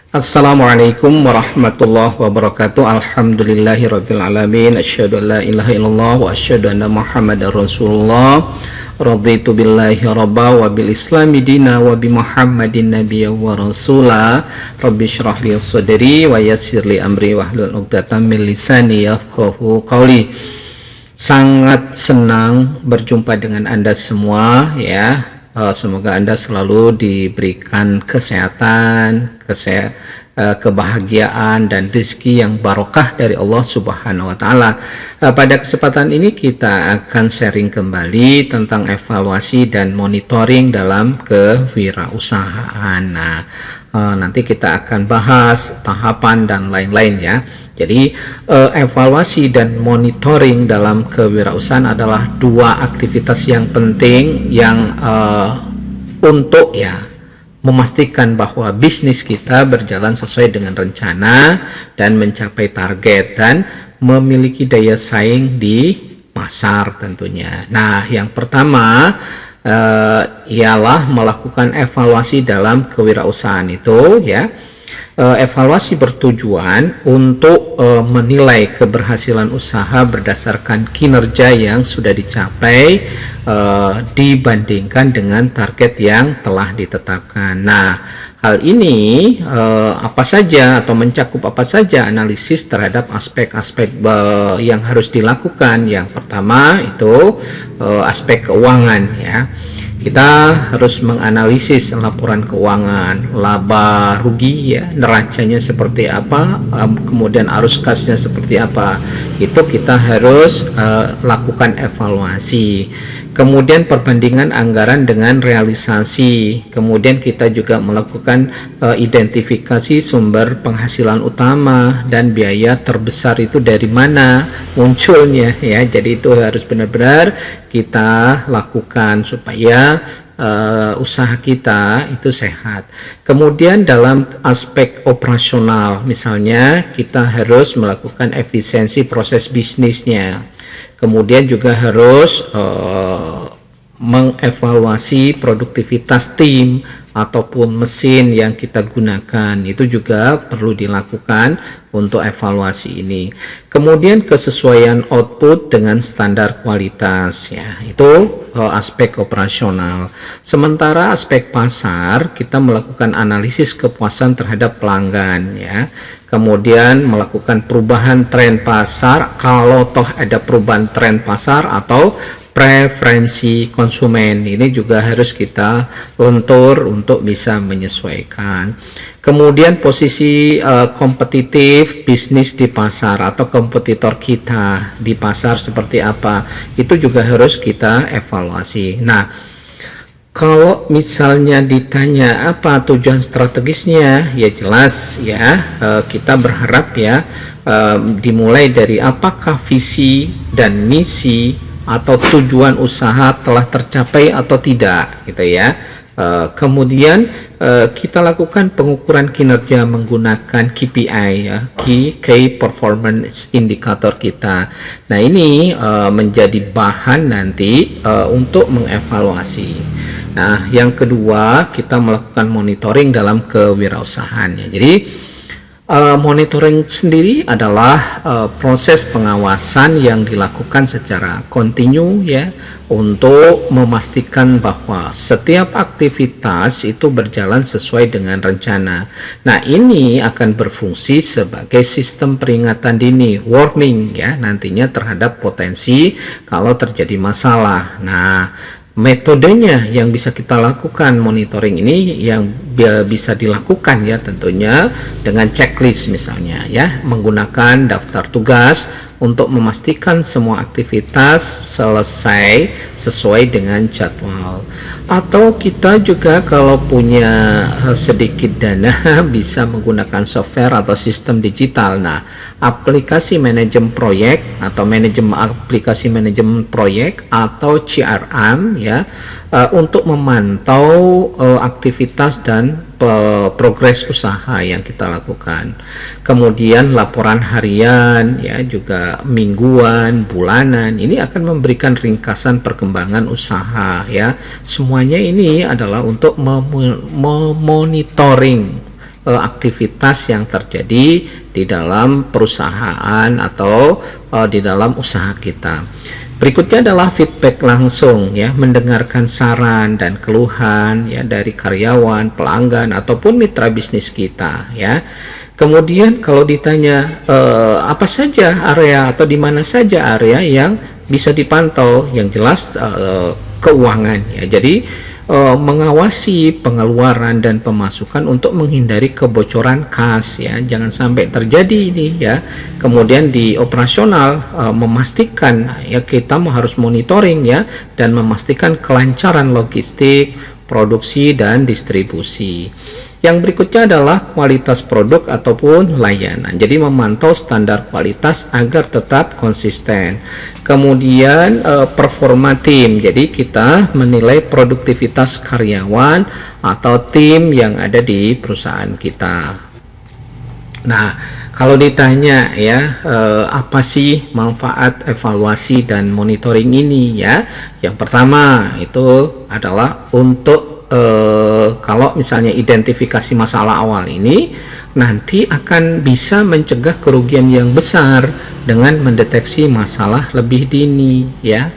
Assalamualaikum warahmatullahi wabarakatuh. Alhamdulillahirabbil alamin. Asyhadu an la ilaha illallah wa asyhadu anna Muhammadar Rasulullah. Raditu billahi rabba wa bil islami dina wa bi Muhammadin nabiyya wa rasula. Rabbi shrah li sadri wa yassir li amri wahlul 'uqdatam min lisani yafqahu qawli. Sangat senang berjumpa dengan Anda semua ya. Semoga Anda selalu diberikan kesehatan, kebahagiaan dan rezeki yang barokah dari Allah Subhanahu wa taala. Pada kesempatan ini kita akan sharing kembali tentang evaluasi dan monitoring dalam kewirausahaan. Nanti kita akan bahas tahapan dan lain-lain ya. Jadi evaluasi dan monitoring dalam kewirausahaan adalah dua aktivitas yang penting yang untuk ya memastikan bahwa bisnis kita berjalan sesuai dengan rencana dan mencapai target dan memiliki daya saing di pasar tentunya. Nah, yang pertama ialah melakukan evaluasi dalam kewirausahaan itu ya. Evaluasi bertujuan untuk menilai keberhasilan usaha berdasarkan kinerja yang sudah dicapai dibandingkan dengan target yang telah ditetapkan. Nah, hal ini apa saja atau mencakup apa saja analisis terhadap aspek-aspek yang harus dilakukan. Yang pertama itu aspek keuangan ya. Kita harus menganalisis laporan keuangan, laba rugi ya, neracanya seperti apa, kemudian arus kasnya seperti apa. Itu kita harus lakukan evaluasi. Kemudian perbandingan anggaran dengan realisasi. Kemudian kita juga melakukan identifikasi sumber penghasilan utama dan biaya terbesar itu dari mana munculnya ya. Jadi itu harus benar-benar kita lakukan supaya usaha kita itu sehat. Kemudian dalam aspek operasional, misalnya kita harus melakukan efisiensi proses bisnisnya. Kemudian juga harus mengevaluasi produktivitas tim ataupun mesin yang kita gunakan. Itu juga perlu dilakukan untuk evaluasi ini. Kemudian kesesuaian output dengan standar kualitas ya. Itu aspek operasional. Sementara aspek pasar, kita melakukan analisis kepuasan terhadap pelanggan ya. Kemudian melakukan perubahan tren pasar kalau toh ada perubahan tren pasar atau preferensi konsumen. Ini juga harus kita lentur untuk bisa menyesuaikan. Kemudian posisi kompetitif bisnis di pasar atau kompetitor kita di pasar seperti apa, itu juga harus kita evaluasi. Nah, kalau misalnya ditanya apa tujuan strategisnya, ya jelas ya kita berharap ya dimulai dari apakah visi dan misi atau tujuan usaha telah tercapai atau tidak gitu ya. Kemudian kita lakukan pengukuran kinerja menggunakan KPI ya, Key Performance Indicator kita. Nah, ini menjadi bahan nanti untuk mengevaluasi. Nah, yang kedua kita melakukan monitoring dalam kewirausahaan ya. Jadi monitoring sendiri adalah proses pengawasan yang dilakukan secara kontinu ya untuk memastikan bahwa setiap aktivitas itu berjalan sesuai dengan rencana. Nah, ini akan berfungsi sebagai sistem peringatan dini, warning ya nantinya terhadap potensi kalau terjadi masalah. Nah, metodenya yang bisa kita lakukan monitoring ini yang bisa dilakukan ya tentunya dengan checklist misalnya ya, menggunakan daftar tugas untuk memastikan semua aktivitas selesai sesuai dengan jadwal. Atau kita juga kalau punya sedikit dana bisa menggunakan software atau sistem digital. Nah, aplikasi manajemen proyek atau aplikasi manajemen proyek atau CRM ya untuk memantau aktivitas dan progres usaha yang kita lakukan. Kemudian laporan harian ya, juga mingguan, bulanan, ini akan memberikan ringkasan perkembangan usaha ya. Semuanya ini adalah untuk memonitoring aktivitas yang terjadi di dalam perusahaan atau di dalam usaha kita. Berikutnya adalah feedback langsung, ya, mendengarkan saran dan keluhan ya dari karyawan, pelanggan ataupun mitra bisnis kita, ya. Kemudian kalau ditanya apa saja area atau di mana saja area yang bisa dipantau, yang jelas keuangan, ya. Jadi mengawasi pengeluaran dan pemasukan untuk menghindari kebocoran kas, ya, jangan sampai terjadi ini, ya. Kemudian di operasional memastikan, ya, kita harus monitoring, ya, dan memastikan kelancaran logistik, produksi dan distribusi. Yang berikutnya adalah kualitas produk ataupun layanan. Jadi memantau standar kualitas agar tetap konsisten. Kemudian performa tim. Jadi kita menilai produktivitas karyawan atau tim yang ada di perusahaan kita. Nah, kalau ditanya, ya, apa sih manfaat evaluasi dan monitoring ini, ya? Yang pertama itu adalah untuk kalau misalnya identifikasi masalah awal ini nanti akan bisa mencegah kerugian yang besar dengan mendeteksi masalah lebih dini, ya.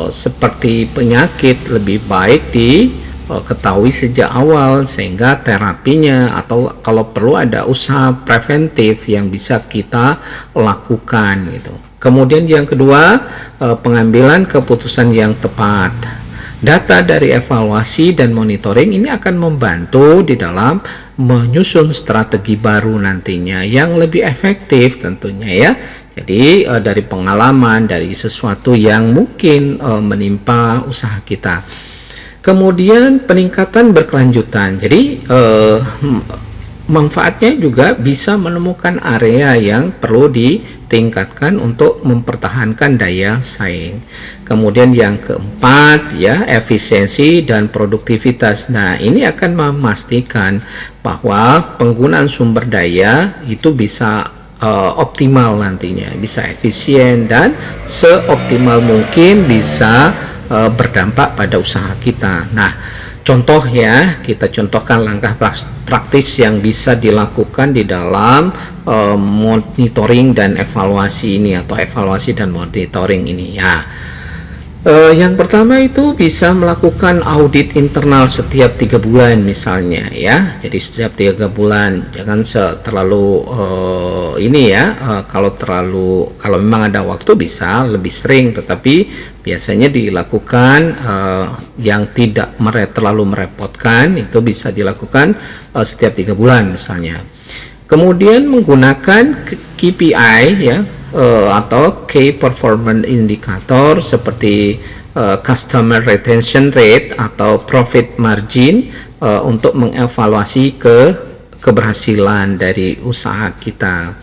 Seperti penyakit lebih baik diketahui sejak awal sehingga terapinya atau kalau perlu ada usaha preventif yang bisa kita lakukan gitu. Kemudian yang kedua, pengambilan keputusan yang tepat. Data dari evaluasi dan monitoring ini akan membantu di dalam menyusun strategi baru nantinya yang lebih efektif tentunya, ya. Jadi dari pengalaman, dari sesuatu yang mungkin menimpa usaha kita. Kemudian peningkatan berkelanjutan. Jadi manfaatnya juga bisa menemukan area yang perlu ditingkatkan untuk mempertahankan daya saing. Kemudian yang keempat, ya, efisiensi dan produktivitas. Nah, ini akan memastikan bahwa penggunaan sumber daya itu bisa optimal nantinya, bisa efisien dan seoptimal mungkin bisa berdampak pada usaha kita. Nah, contoh, ya, kita contohkan langkah praktis yang bisa dilakukan di dalam monitoring dan evaluasi ini atau evaluasi dan monitoring ini, ya. Yang pertama itu bisa melakukan audit internal setiap 3 bulan misalnya, ya. Jadi setiap 3 bulan, jangan terlalu ini, ya. Kalau memang ada waktu bisa lebih sering, tetapi biasanya dilakukan yang tidak terlalu merepotkan itu bisa dilakukan setiap 3 bulan misalnya. Kemudian menggunakan KPI, ya, atau Key Performance Indicator seperti Customer Retention Rate atau Profit Margin untuk mengevaluasi keberhasilan dari usaha kita.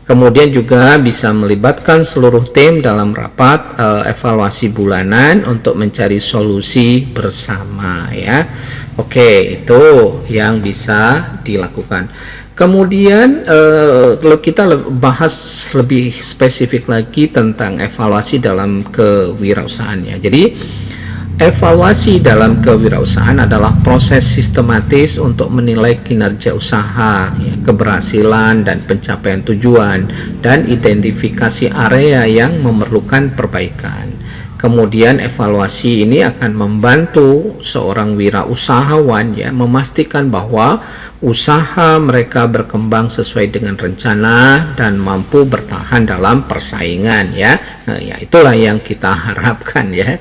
Kemudian juga bisa melibatkan seluruh tim dalam rapat evaluasi bulanan untuk mencari solusi bersama, ya. Oke, itu yang bisa dilakukan. Kemudian kalau kita bahas lebih spesifik lagi tentang evaluasi dalam kewirausahaan, ya. Jadi evaluasi dalam kewirausahaan adalah proses sistematis untuk menilai kinerja usaha, ya, keberhasilan dan pencapaian tujuan, dan identifikasi area yang memerlukan perbaikan. Kemudian evaluasi ini akan membantu seorang wirausahawan, ya, memastikan bahwa usaha mereka berkembang sesuai dengan rencana dan mampu bertahan dalam persaingan, ya. Nah, ya, itulah yang kita harapkan, ya.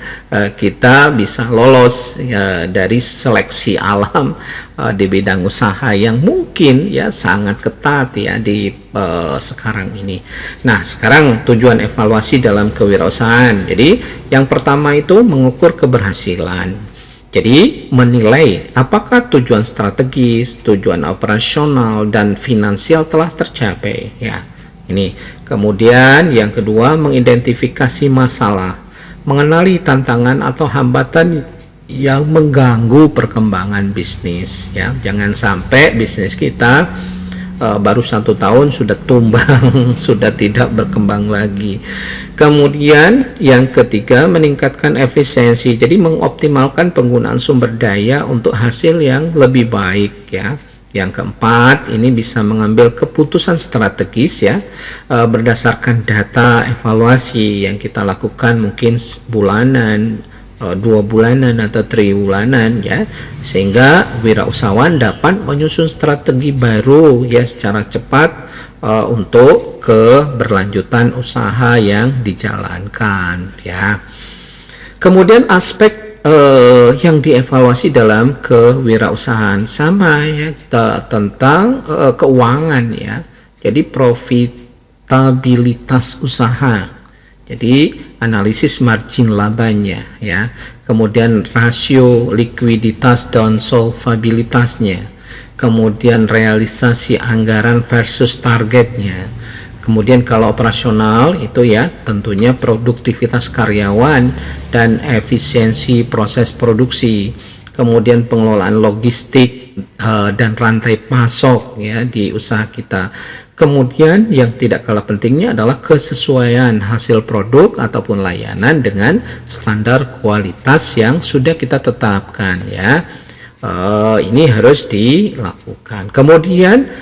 Kita bisa lolos, ya, dari seleksi alam di bidang usaha yang mungkin, ya, sangat ketat, ya, di sekarang ini. Nah, sekarang tujuan evaluasi dalam kewirausahaan. Jadi yang pertama itu mengukur keberhasilan. Jadi menilai apakah tujuan strategis, tujuan operasional dan finansial telah tercapai, ya. Ini. Kemudian yang kedua mengidentifikasi masalah, mengenali tantangan atau hambatan yang mengganggu perkembangan bisnis, ya. Jangan sampai bisnis kita baru 1 tahun sudah tumbang, sudah tidak berkembang lagi. Kemudian yang ketiga meningkatkan efisiensi, jadi mengoptimalkan penggunaan sumber daya untuk hasil yang lebih baik, ya. Yang keempat, ini bisa mengambil keputusan strategis ya, berdasarkan data evaluasi yang kita lakukan mungkin bulanan, 2 bulanan atau 3 bulanan ya, sehingga wirausahawan dapat menyusun strategi baru ya secara cepat untuk keberlanjutan usaha yang dijalankan ya. Kemudian aspek yang dievaluasi dalam kewirausahaan sama ya, tentang keuangan ya. Jadi profitabilitas usaha. Jadi analisis margin labanya ya. Kemudian rasio likuiditas dan solvabilitasnya. Kemudian realisasi anggaran versus targetnya. Kemudian kalau operasional itu ya tentunya produktivitas karyawan dan efisiensi proses produksi. Kemudian pengelolaan logistik dan rantai pasok ya di usaha kita. Kemudian yang tidak kalah pentingnya adalah kesesuaian hasil produk ataupun layanan dengan standar kualitas yang sudah kita tetapkan ya. Ini harus dilakukan. Kemudian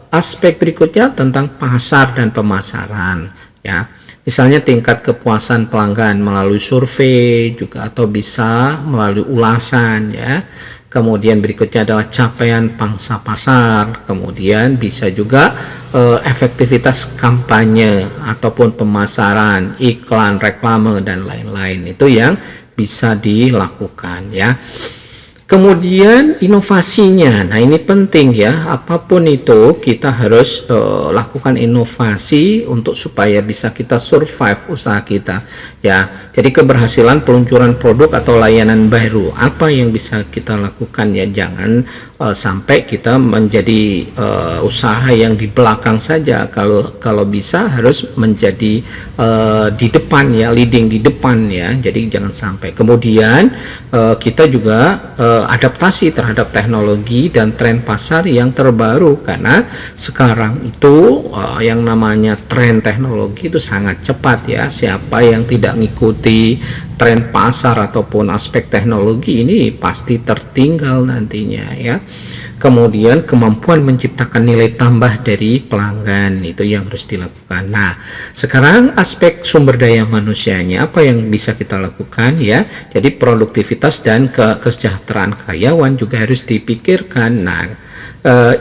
aspek berikutnya tentang pasar dan pemasaran ya. Misalnya tingkat kepuasan pelanggan melalui survei juga atau bisa melalui ulasan ya. Kemudian berikutnya adalah capaian pangsa pasar. Kemudian bisa juga efektivitas kampanye ataupun pemasaran, iklan, reklame dan lain-lain. Itu yang bisa dilakukan ya. Kemudian inovasinya, nah ini penting ya, apapun itu kita harus lakukan inovasi untuk supaya bisa kita survive usaha kita ya. Jadi keberhasilan peluncuran produk atau layanan baru, apa yang bisa kita lakukan ya, jangan sampai kita menjadi usaha yang di belakang saja. Kalau bisa harus menjadi di depan ya, leading di depan ya, jadi jangan sampai. Kemudian kita juga adaptasi terhadap teknologi dan tren pasar yang terbaru, karena sekarang itu yang namanya tren teknologi itu sangat cepat ya. Siapa yang tidak mengikuti tren pasar ataupun aspek teknologi ini pasti tertinggal nantinya ya. Kemudian kemampuan menciptakan nilai tambah dari pelanggan itu yang harus dilakukan. Nah, sekarang aspek sumber daya manusianya apa yang bisa kita lakukan ya. Jadi produktivitas dan kesejahteraan karyawan juga harus dipikirkan. Nah,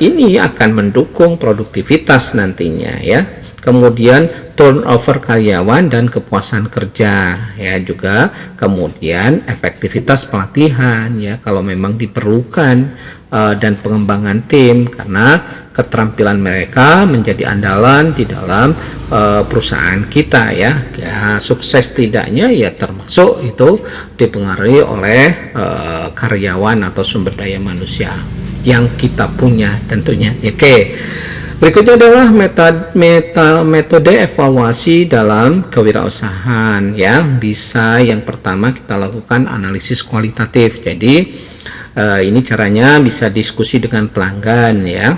ini akan mendukung produktivitas nantinya ya. Kemudian turnover karyawan dan kepuasan kerja ya juga. Kemudian efektivitas pelatihan ya kalau memang diperlukan, dan pengembangan tim, karena keterampilan mereka menjadi andalan di dalam perusahaan kita ya. Sukses tidaknya ya termasuk itu dipengaruhi oleh karyawan atau sumber daya manusia yang kita punya tentunya. Oke. Berikutnya adalah metode evaluasi dalam kewirausahaan ya. Bisa yang pertama kita lakukan analisis kualitatif. Jadi ini caranya bisa diskusi dengan pelanggan ya.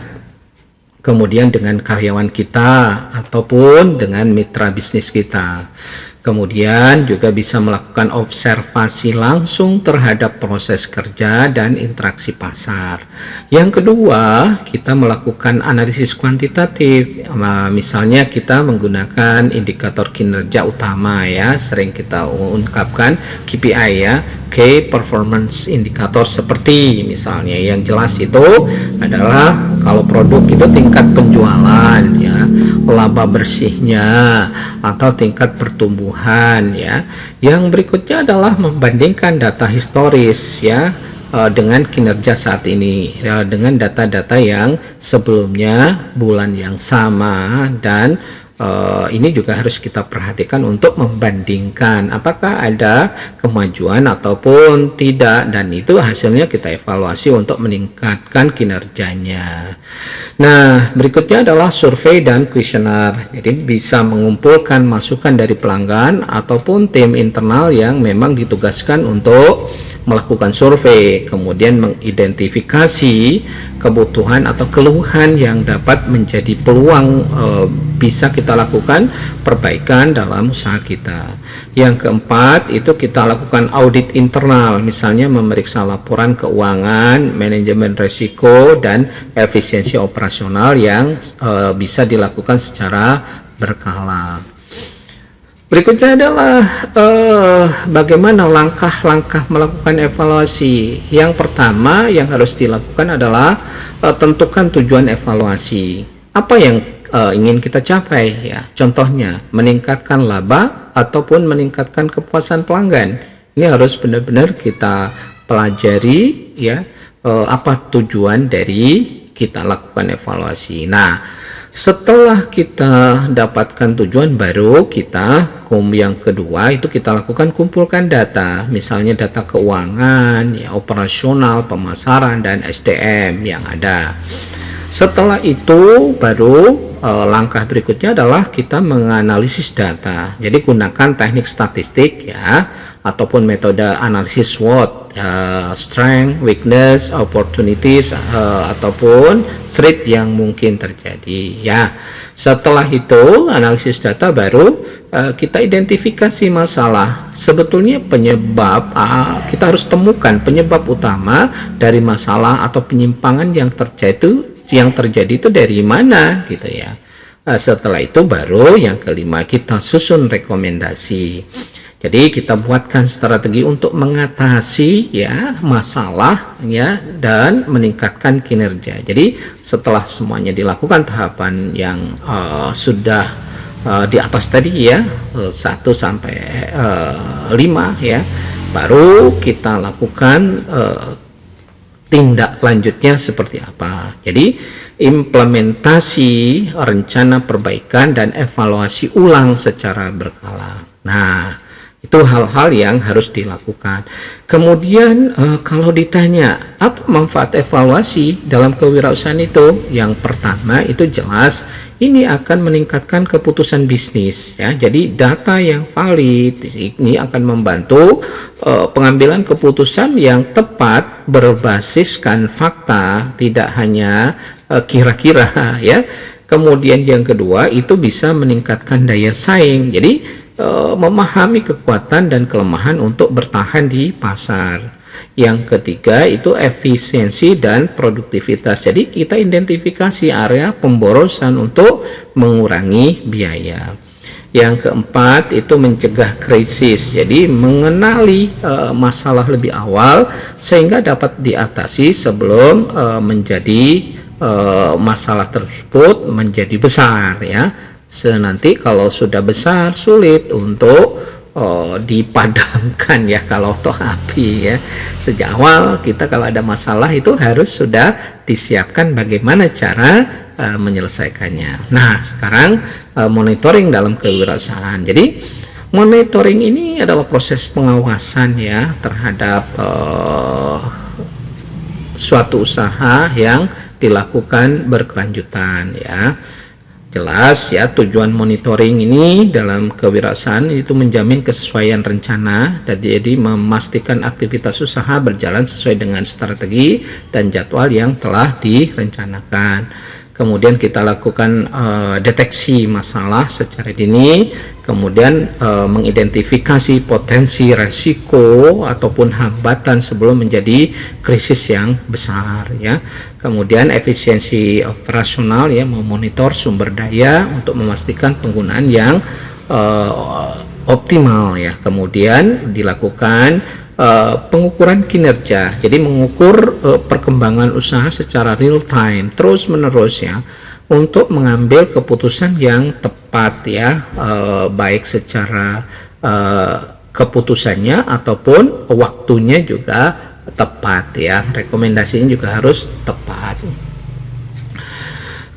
Kemudian dengan karyawan kita ataupun dengan mitra bisnis kita. Kemudian juga bisa melakukan observasi langsung terhadap proses kerja dan interaksi pasar. Yang kedua, kita melakukan analisis kuantitatif. Misalnya kita menggunakan indikator kinerja utama ya, sering kita ungkapkan KPI ya, Key Performance Indicator, seperti misalnya yang jelas itu adalah kalau produk itu tingkat penjualan ya, laba bersihnya atau tingkat pertumbuhan ya. Yang berikutnya adalah membandingkan data historis ya dengan kinerja saat ini ya, dengan data-data yang sebelumnya bulan yang sama, dan ini juga harus kita perhatikan untuk membandingkan apakah ada kemajuan ataupun tidak, dan itu hasilnya kita evaluasi untuk meningkatkan kinerjanya. Nah, berikutnya adalah survei dan kuesioner. Jadi bisa mengumpulkan masukan dari pelanggan ataupun tim internal yang memang ditugaskan untuk melakukan survei, kemudian mengidentifikasi kebutuhan atau keluhan yang dapat menjadi peluang bisa kita lakukan perbaikan dalam usaha kita. Yang keempat itu kita lakukan audit internal, misalnya memeriksa laporan keuangan, manajemen risiko, dan efisiensi operasional yang bisa dilakukan secara berkala. Berikutnya adalah bagaimana langkah-langkah melakukan evaluasi. Yang pertama yang harus dilakukan adalah tentukan tujuan evaluasi. Apa yang ingin kita capai ya? Contohnya meningkatkan laba ataupun meningkatkan kepuasan pelanggan. Ini harus benar-benar kita pelajari ya, apa tujuan dari kita lakukan evaluasi. Nah, setelah kita dapatkan tujuan, baru kita yang kedua itu kita lakukan kumpulkan data, misalnya data keuangan, ya, operasional, pemasaran, dan SDM yang ada. Setelah itu baru langkah berikutnya adalah kita menganalisis data. Jadi gunakan teknik statistik ya, ataupun metode analisis SWOT, strength, weakness, opportunities, ataupun threat yang mungkin terjadi ya. Setelah itu analisis data, baru kita identifikasi masalah. Sebetulnya penyebab kita harus temukan penyebab utama dari masalah atau penyimpangan yang terjadi itu dari mana gitu ya. Setelah itu baru yang kelima kita susun rekomendasi. Jadi kita buatkan strategi untuk mengatasi ya masalah ya dan meningkatkan kinerja. Jadi setelah semuanya dilakukan tahapan yang sudah di atas tadi ya, 1 sampai 5 ya, baru kita lakukan tindak lanjutnya seperti apa. Jadi implementasi rencana perbaikan dan evaluasi ulang secara berkala. Nah, itu hal-hal yang harus dilakukan. Kemudian kalau ditanya apa manfaat evaluasi dalam kewirausahaan itu, yang pertama itu jelas ini akan meningkatkan keputusan bisnis ya. Jadi data yang valid ini akan membantu pengambilan keputusan yang tepat berbasiskan fakta, tidak hanya kira-kira ya. Kemudian yang kedua itu bisa meningkatkan daya saing. Jadi memahami kekuatan dan kelemahan untuk bertahan di pasar. Yang ketiga itu efisiensi dan produktivitas. Jadi kita identifikasi area pemborosan untuk mengurangi biaya. Yang keempat itu mencegah krisis. Jadi mengenali masalah lebih awal sehingga dapat diatasi sebelum menjadi masalah tersebut menjadi besar ya. Nanti kalau sudah besar sulit untuk dipadamkan ya kalau toh api ya. Sejak awal kita kalau ada masalah itu harus sudah disiapkan bagaimana cara menyelesaikannya. Nah, sekarang monitoring dalam kewirausahaan. Jadi monitoring ini adalah proses pengawasan ya terhadap suatu usaha yang dilakukan berkelanjutan ya. Jelas ya, tujuan monitoring ini dalam kewirausahaan itu menjamin kesesuaian rencana dan jadi memastikan aktivitas usaha berjalan sesuai dengan strategi dan jadwal yang telah direncanakan. Kemudian kita lakukan deteksi masalah secara dini, kemudian mengidentifikasi potensi resiko ataupun hambatan sebelum menjadi krisis yang besar ya. Kemudian efisiensi operasional ya, memonitor sumber daya untuk memastikan penggunaan yang optimal ya. Kemudian dilakukan pengukuran kinerja, jadi mengukur perkembangan usaha secara real time terus menerus ya, untuk mengambil keputusan yang tepat ya, baik secara keputusannya ataupun waktunya juga tepat ya, rekomendasinya juga harus tepat.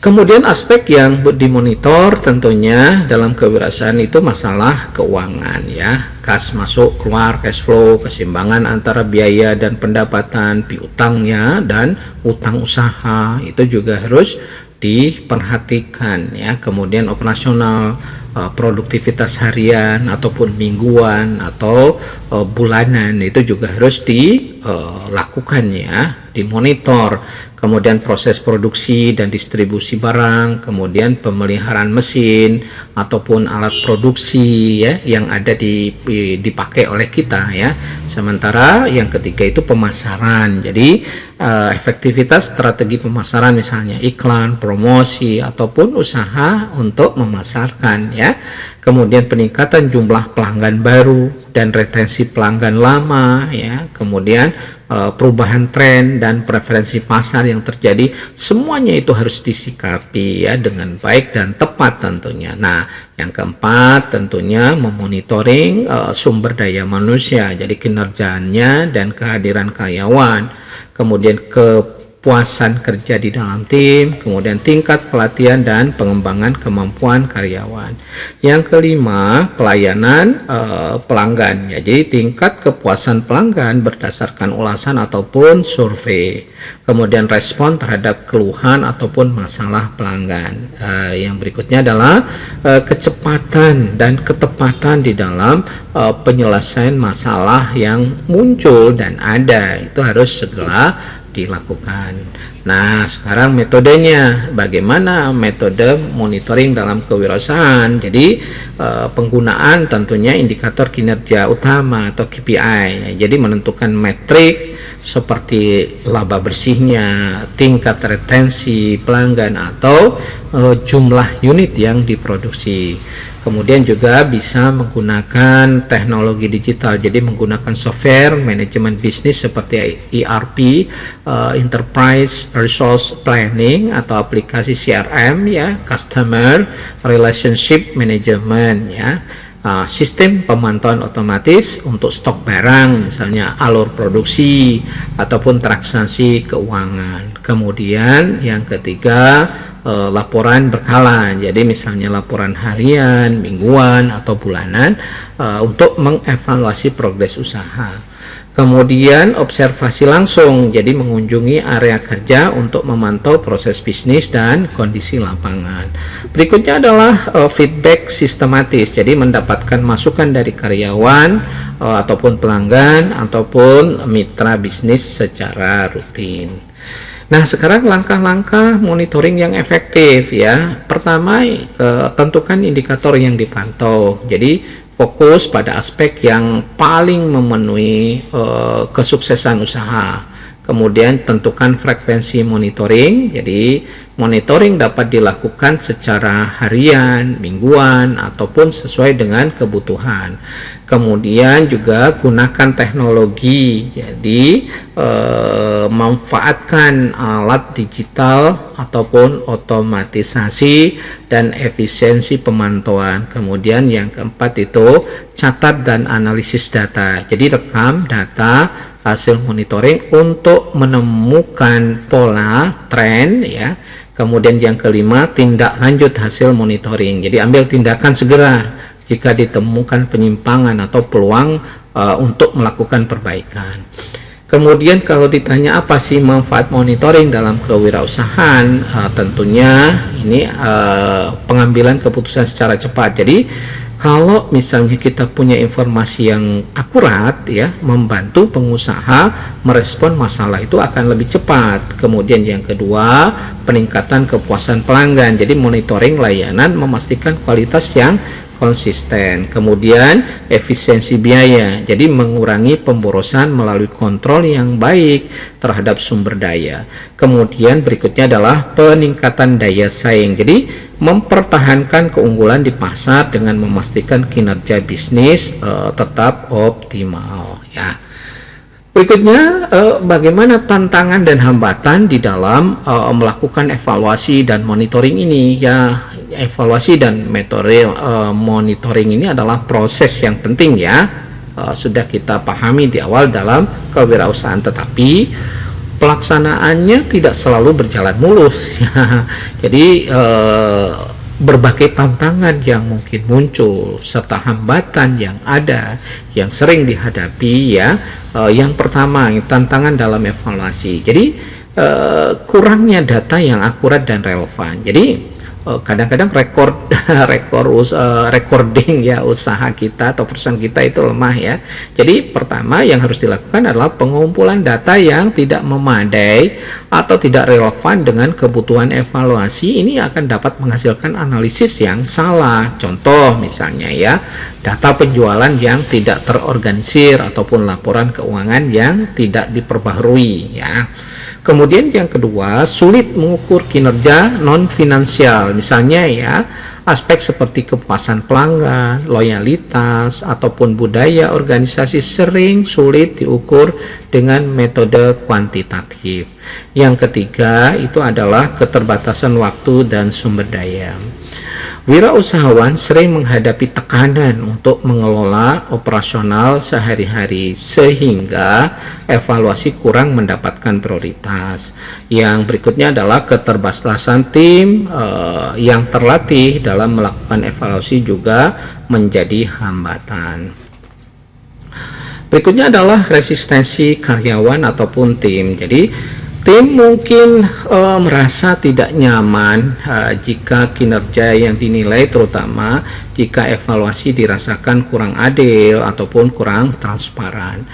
Kemudian aspek yang dimonitor tentunya dalam kewirausahaan itu masalah keuangan ya, kas masuk keluar, cash flow, keseimbangan antara biaya dan pendapatan, piutangnya dan utang usaha itu juga harus diperhatikan ya. Kemudian operasional produktivitas harian ataupun mingguan atau bulanan, itu juga harus dilakukan ya, dimonitor. Kemudian proses produksi dan distribusi barang, kemudian pemeliharaan mesin ataupun alat produksi ya yang ada dipakai oleh kita ya. Sementara yang ketiga itu pemasaran. Jadi efektivitas strategi pemasaran, misalnya iklan, promosi ataupun usaha untuk memasarkan ya. Kemudian peningkatan jumlah pelanggan baru dan retensi pelanggan lama ya. Kemudian perubahan tren dan preferensi pasar yang terjadi, semuanya itu harus disikapi ya dengan baik dan tepat tentunya. Nah, yang keempat tentunya memonitoring sumber daya manusia, jadi kinerjanya dan kehadiran karyawan, kemudian kepuasan kerja di dalam tim, kemudian tingkat pelatihan dan pengembangan kemampuan karyawan. Yang kelima, pelayanan pelanggan ya. Jadi tingkat kepuasan pelanggan berdasarkan ulasan ataupun survei. Kemudian respon terhadap keluhan ataupun masalah pelanggan. Yang berikutnya adalah kecepatan dan ketepatan di dalam penyelesaian masalah yang muncul dan ada, itu harus segera dilakukan. Nah, sekarang metodenya, bagaimana metode monitoring dalam kewirausahaan? Jadi penggunaan tentunya indikator kinerja utama atau KPI. Jadi menentukan metrik seperti laba bersihnya, tingkat retensi pelanggan atau jumlah unit yang diproduksi. Kemudian juga bisa menggunakan teknologi digital, jadi menggunakan software manajemen bisnis seperti ERP, Enterprise Resource Planning, atau aplikasi CRM ya, Customer Relationship Management ya. Sistem pemantauan otomatis untuk stok barang, misalnya alur produksi ataupun transaksi keuangan. Kemudian yang ketiga, laporan berkala, jadi misalnya laporan harian, mingguan atau bulanan untuk mengevaluasi progres usaha. Kemudian observasi langsung, jadi mengunjungi area kerja untuk memantau proses bisnis dan kondisi lapangan. Berikutnya adalah feedback sistematis, jadi mendapatkan masukan dari karyawan ataupun pelanggan ataupun mitra bisnis secara rutin. Nah, sekarang langkah-langkah monitoring yang efektif ya. Pertama, tentukan indikator yang dipantau. Jadi fokus pada aspek yang paling memenuhi kesuksesan usaha. Kemudian tentukan frekuensi monitoring. Jadi monitoring dapat dilakukan secara harian, mingguan, ataupun sesuai dengan kebutuhan. Kemudian juga gunakan teknologi, jadi manfaatkan alat digital ataupun otomatisasi dan efisiensi pemantauan. Kemudian yang keempat itu catat dan analisis data, jadi rekam data hasil monitoring untuk menemukan pola, tren ya. Kemudian yang kelima, tindak lanjut hasil monitoring, jadi ambil tindakan segera jika ditemukan penyimpangan atau peluang untuk melakukan perbaikan. Kemudian kalau ditanya apa sih manfaat monitoring dalam kewirausahaan, tentunya ini pengambilan keputusan secara cepat. Jadi kalau misalnya kita punya informasi yang akurat ya, membantu pengusaha merespon masalah itu akan lebih cepat. Kemudian yang kedua, peningkatan kepuasan pelanggan. Jadi monitoring layanan memastikan kualitas yang konsisten. Kemudian efisiensi biaya, jadi mengurangi pemborosan melalui kontrol yang baik terhadap sumber daya. Kemudian berikutnya adalah peningkatan daya saing, jadi mempertahankan keunggulan di pasar dengan memastikan kinerja bisnis tetap optimal ya. Berikutnya, bagaimana tantangan dan hambatan di dalam melakukan evaluasi dan monitoring ini ya. Evaluasi dan metode monitoring ini adalah proses yang penting ya, sudah kita pahami di awal dalam kewirausahaan, tetapi pelaksanaannya tidak selalu berjalan mulus ya. Jadi berbagai tantangan yang mungkin muncul serta hambatan yang ada yang sering dihadapi ya. Yang pertama, tantangan dalam evaluasi, jadi kurangnya data yang akurat dan relevan. Jadi kadang-kadang recording ya usaha kita atau perusahaan kita itu lemah ya. Jadi pertama yang harus dilakukan adalah pengumpulan data yang tidak memadai atau tidak relevan dengan kebutuhan evaluasi. Ini akan dapat menghasilkan analisis yang salah. Contoh misalnya ya, data penjualan yang tidak terorganisir ataupun laporan keuangan yang tidak diperbaharui ya. Kemudian yang kedua, sulit mengukur kinerja non finansial. Misalnya ya, aspek seperti kepuasan pelanggan, loyalitas ataupun budaya organisasi sering sulit diukur dengan metode kuantitatif. Yang ketiga itu adalah keterbatasan waktu dan sumber daya. Wirausahawan sering menghadapi tekanan untuk mengelola operasional sehari-hari sehingga evaluasi kurang mendapatkan prioritas. Yang berikutnya adalah keterbatasan tim yang terlatih dalam melakukan evaluasi juga menjadi hambatan. Berikutnya adalah resistensi karyawan ataupun tim. Jadi tim mungkin merasa tidak nyaman jika kinerja yang dinilai, terutama jika evaluasi dirasakan kurang adil ataupun kurang transparan.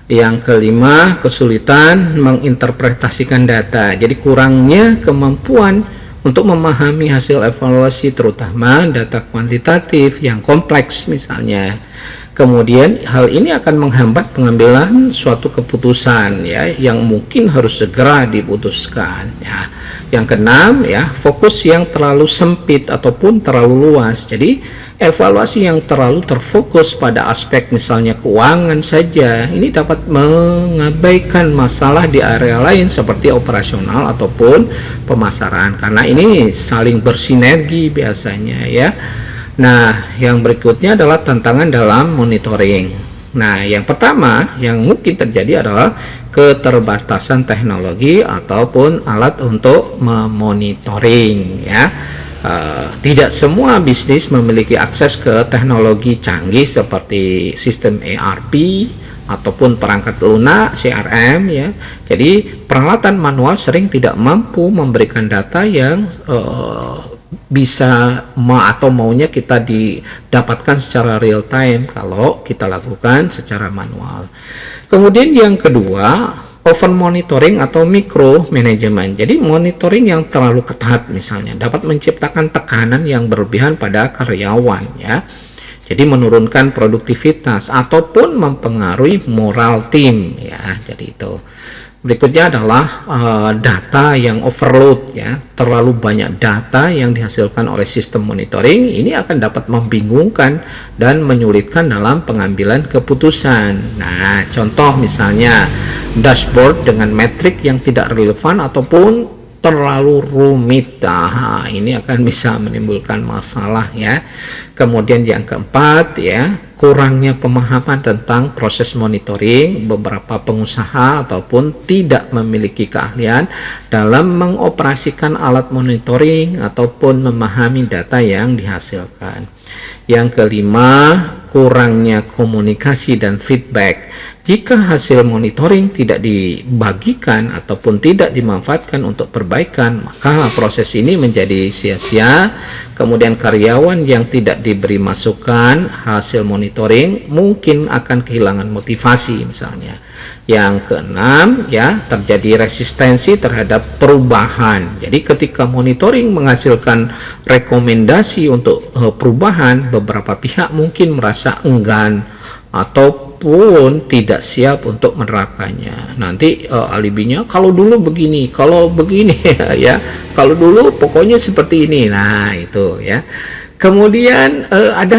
Yang kelima, kesulitan menginterpretasikan data. Jadi kurangnya kemampuan untuk memahami hasil evaluasi, terutama data kuantitatif yang kompleks misalnya. Kemudian hal ini akan menghambat pengambilan suatu keputusan ya yang mungkin harus segera diputuskan ya. Yang keenam ya, fokus yang terlalu sempit ataupun terlalu luas. Jadi evaluasi yang terlalu terfokus pada aspek misalnya keuangan saja ini dapat mengabaikan masalah di area lain seperti operasional ataupun pemasaran, karena ini saling bersinergi biasanya ya. Nah, yang berikutnya adalah tantangan dalam monitoring. Nah, yang pertama yang mungkin terjadi adalah keterbatasan teknologi ataupun alat untuk memonitoring ya. Tidak semua bisnis memiliki akses ke teknologi canggih seperti sistem ERP ataupun perangkat lunak CRM ya. Jadi peralatan manual sering tidak mampu memberikan data yang bisa atau maunya kita didapatkan secara real time kalau kita lakukan secara manual. Kemudian yang kedua, over monitoring atau micro management. Jadi monitoring yang terlalu ketat misalnya dapat menciptakan tekanan yang berlebihan pada karyawan ya. Jadi menurunkan produktivitas ataupun mempengaruhi moral tim ya. Jadi itu. Berikutnya adalah data yang overload ya, terlalu banyak data yang dihasilkan oleh sistem monitoring ini akan dapat membingungkan dan menyulitkan dalam pengambilan keputusan. Nah, contoh misalnya dashboard dengan metrik yang tidak relevan ataupun terlalu rumit. Nah, ini akan bisa menimbulkan masalah ya. Kemudian yang keempat ya, kurangnya pemahaman tentang proses monitoring. Beberapa pengusaha ataupun tidak memiliki keahlian dalam mengoperasikan alat monitoring ataupun memahami data yang dihasilkan. Yang kelima, kurangnya komunikasi dan feedback. Jika hasil monitoring tidak dibagikan ataupun tidak dimanfaatkan untuk perbaikan, maka proses ini menjadi sia-sia. Kemudian karyawan yang tidak diberi masukan hasil monitoring mungkin akan kehilangan motivasi misalnya. Yang keenam ya, terjadi resistensi terhadap perubahan. Jadi ketika monitoring menghasilkan rekomendasi untuk perubahan, beberapa pihak mungkin merasa enggan ataupun tidak siap untuk menerapkannya. Nanti alibinya kalau dulu begini, kalau begini ya, kalau dulu pokoknya seperti ini. Nah, itu ya. Kemudian ada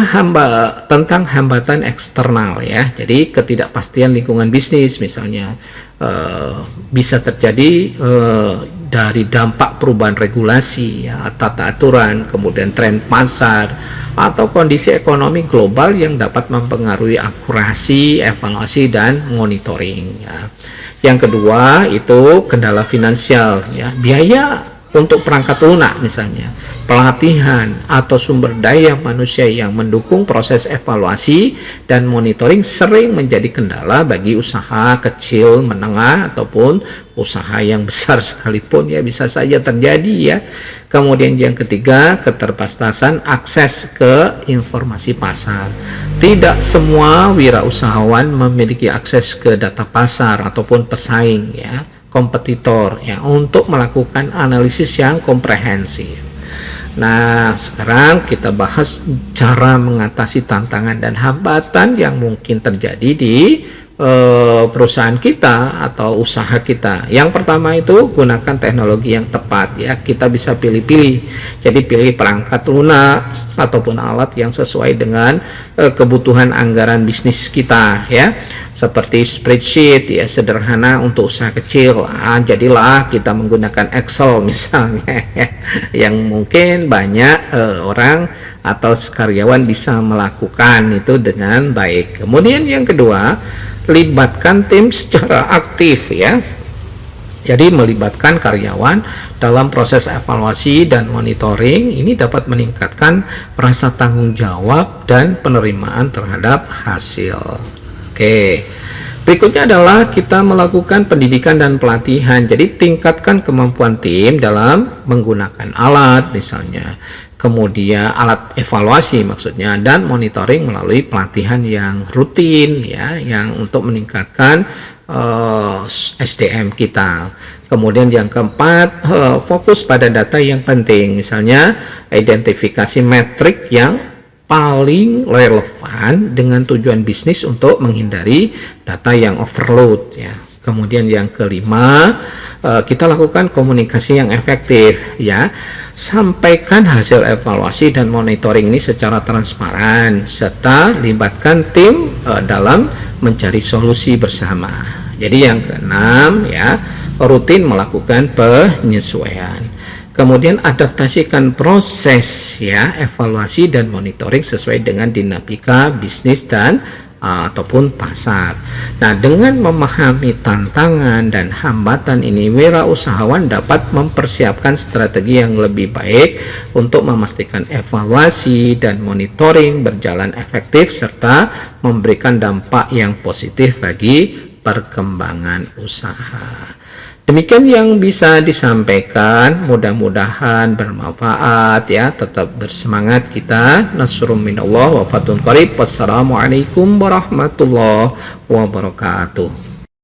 tentang hambatan eksternal ya. Jadi ketidakpastian lingkungan bisnis misalnya bisa terjadi dari dampak perubahan regulasi ya, tata aturan, kemudian tren pasar atau kondisi ekonomi global yang dapat mempengaruhi akurasi, evaluasi dan monitoring ya. Yang kedua itu kendala finansial ya. Biaya untuk perangkat lunak misalnya, pelatihan atau sumber daya manusia yang mendukung proses evaluasi dan monitoring sering menjadi kendala bagi usaha kecil, menengah ataupun usaha yang besar sekalipun ya bisa saja terjadi ya. Kemudian yang ketiga, keterbatasan akses ke informasi pasar. Tidak semua wirausahawan memiliki akses ke data pasar ataupun pesaing ya, kompetitor ya untuk melakukan analisis yang komprehensif. Nah, sekarang kita bahas cara mengatasi tantangan dan hambatan yang mungkin terjadi di perusahaan kita atau usaha kita. Yang pertama itu gunakan teknologi yang tepat ya. Kita bisa pilih-pilih. Jadi pilih perangkat lunak ataupun alat yang sesuai dengan kebutuhan anggaran bisnis kita ya. Seperti spreadsheet ya, sederhana untuk usaha kecil. Jadilah kita menggunakan Excel misalnya ya, yang mungkin banyak orang atau karyawan bisa melakukan itu dengan baik. Kemudian yang kedua, libatkan tim secara aktif ya. Jadi melibatkan karyawan dalam proses evaluasi dan monitoring ini dapat meningkatkan rasa tanggung jawab dan penerimaan terhadap hasil. Oke. Berikutnya adalah kita melakukan pendidikan dan pelatihan. Jadi tingkatkan kemampuan tim dalam menggunakan alat misalnya. Kemudian alat evaluasi maksudnya dan monitoring melalui pelatihan yang rutin ya, yang untuk meningkatkan SDM kita. Kemudian yang keempat, fokus pada data yang penting, misalnya identifikasi metrik yang paling relevan dengan tujuan bisnis untuk menghindari data yang overload ya. Kemudian yang kelima, kita lakukan komunikasi yang efektif ya. Sampaikan hasil evaluasi dan monitoring ini secara transparan serta libatkan tim dalam mencari solusi bersama. Jadi yang keenam ya, rutin melakukan penyesuaian. Kemudian adaptasikan proses ya evaluasi dan monitoring sesuai dengan dinamika bisnis dan ataupun pasar. Nah, dengan memahami tantangan dan hambatan ini, wirausahawan dapat mempersiapkan strategi yang lebih baik untuk memastikan evaluasi dan monitoring berjalan efektif serta memberikan dampak yang positif bagi perkembangan usaha. Demikian yang bisa disampaikan, mudah-mudahan bermanfaat ya. Tetap bersemangat kita. Nasrum minallah wa fathun qarib. Wassalamualaikum warahmatullahi wabarakatuh.